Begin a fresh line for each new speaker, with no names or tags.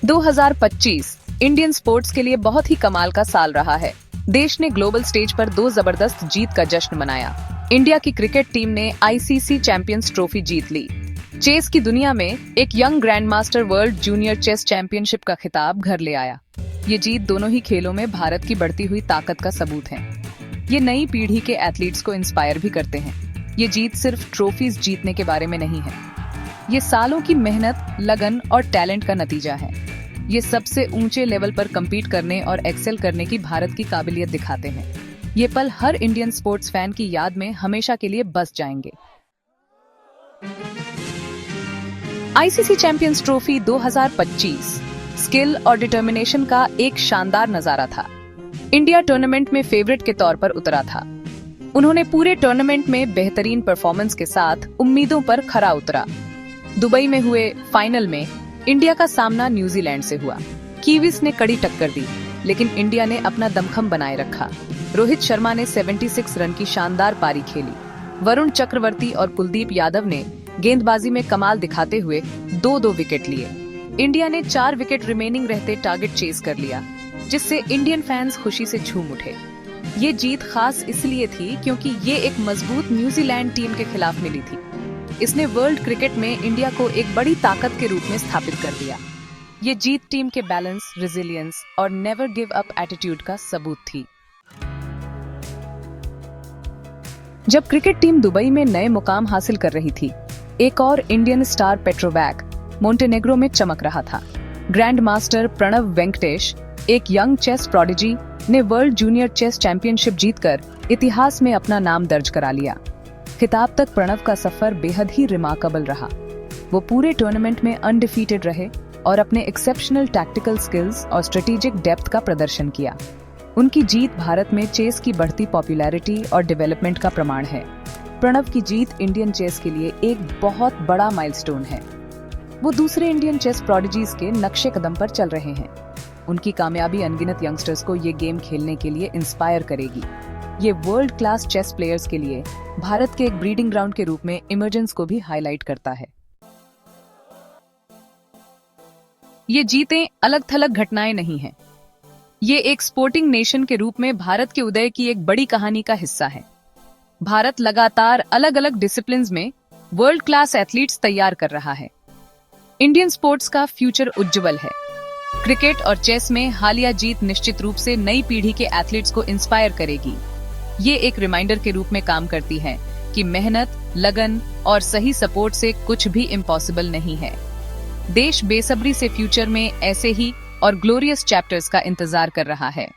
2025 Indian sports के लिए बहुत ही कमाल का साल रहा है। देश ने ग्लोबल स्टेज पर 2 जबरदस्त जीत का जश्न मनाया। इंडिया की क्रिकेट टीम ने आईसीसी चैंपियंस ट्रॉफी जीत ली। चेस की दुनिया में एक young grand master world junior chess championship का खिताब घर ले आया। ये जीत दोनों ही खेलों में भारत की बढ़ती हुई ताकत का सबूत है। ये नई पीढ़ी के एथलीट्स को इंस्पायर भी करते हैं। ये जीत सिर्फ ट्रॉफीज जीतने के बारे में नहीं है, ये सालों की मेहनत, लगन और टैलेंट का नतीजा है। ये सबसे ऊंचे लेवल पर कम्पीट करने और एक्सेल करने की भारत की काबिलियत दिखाते हैं। ये पल हर इंडियन स्पोर्ट्स फैन की याद में हमेशा के लिए बस जाएंगे। आईसीसी चैंपियंस ट्रॉफी 2025 स्किल और डिटर्मिनेशन का एक शानदार नजारा था। इंडिया टूर्नामेंट में फेवरेट के तौर पर उतरा था। उन्होंने पूरे टूर्नामेंट में बेहतरीन परफॉर्मेंस के साथ उम्मीदों पर खरा उतरा। दुबई में हुए फाइनल में इंडिया का सामना न्यूजीलैंड से हुआ। कीवीज ने कड़ी टक्कर दी, लेकिन इंडिया ने अपना दमखम बनाए रखा। रोहित शर्मा ने 76 रन की शानदार पारी खेली। वरुण चक्रवर्ती और कुलदीप यादव ने गेंदबाजी में कमाल दिखाते हुए 2-2 विकेट लिए। इंडिया ने 4 विकेट रिमेनिंग रहते टारगेट चेस कर लिया, जिससे इंडियन फैंस खुशी से झूम उठे। ये जीत खास इसलिए थी क्योंकि ये एक मजबूत न्यूजीलैंड टीम के खिलाफ मिली थी। इसने वर्ल्ड क्रिकेट में इंडिया को एक बड़ी ताकत के रूप में स्थापित कर दिया। ये जीत टीम के बैलेंस, रेजिलियंस और नेवर गिव अप एटीट्यूड का सबूत थी। जब क्रिकेट टीम दुबई में नए मुकाम हासिल कर रही थी, एक और इंडियन स्टार पेट्रोवैक मोंटेनेग्रो में चमक रहा था। ग्रैंड मास्टर प्रणव वेंकटेश, एक यंग चेस प्रोडिजी, ने वर्ल्ड जूनियर चेस चैंपियनशिप जीतकर इतिहास में अपना नाम दर्ज करा लिया। खिताब तक प्रणव का सफर बेहद ही रिमार्केबल रहा। वो पूरे टूर्नामेंट में अनडिफीटेड रहे और अपने एक्सेप्शनल टैक्टिकल स्किल्स और स्ट्रेटेजिक डेप्थ का प्रदर्शन किया। उनकी जीत भारत में चेस की बढ़ती पॉपुलैरिटी और डेवलपमेंट का प्रमाण है। प्रणव की जीत इंडियन चेस के लिए एक बहुत बड़ा माइलस्टोन है। वो दूसरे इंडियन चेस प्रोडिजीज के नक्शे कदम पर चल रहे हैं। उनकी कामयाबी अनगिनत यंगस्टर्स को ये गेम खेलने के लिए इंस्पायर करेगी। ये वर्ल्ड क्लास चेस प्लेयर्स के लिए भारत के एक ब्रीडिंग ग्राउंड के रूप में इमर्जेंस को भी हाईलाइट करता है। ये जीतें अलग थलग घटनाएं नहीं हैं। ये एक स्पोर्टिंग नेशन के रूप में भारत के उदय की एक बड़ी कहानी का हिस्सा है। भारत लगातार अलग अलग डिसिप्लिन्स में वर्ल्ड क्लास एथलीट्स तैयार कर रहा है। इंडियन स्पोर्ट्स का फ्यूचर उज्जवल है। क्रिकेट और चेस में हालिया जीत निश्चित रूप से नई पीढ़ी के एथलीट्स को इंस्पायर करेगी। ये एक रिमाइंडर के रूप में काम करती है कि मेहनत, लगन और सही सपोर्ट से कुछ भी इम्पॉसिबल नहीं है। देश बेसब्री से फ्यूचर में ऐसे ही और ग्लोरियस चैप्टर्स का इंतजार कर रहा है।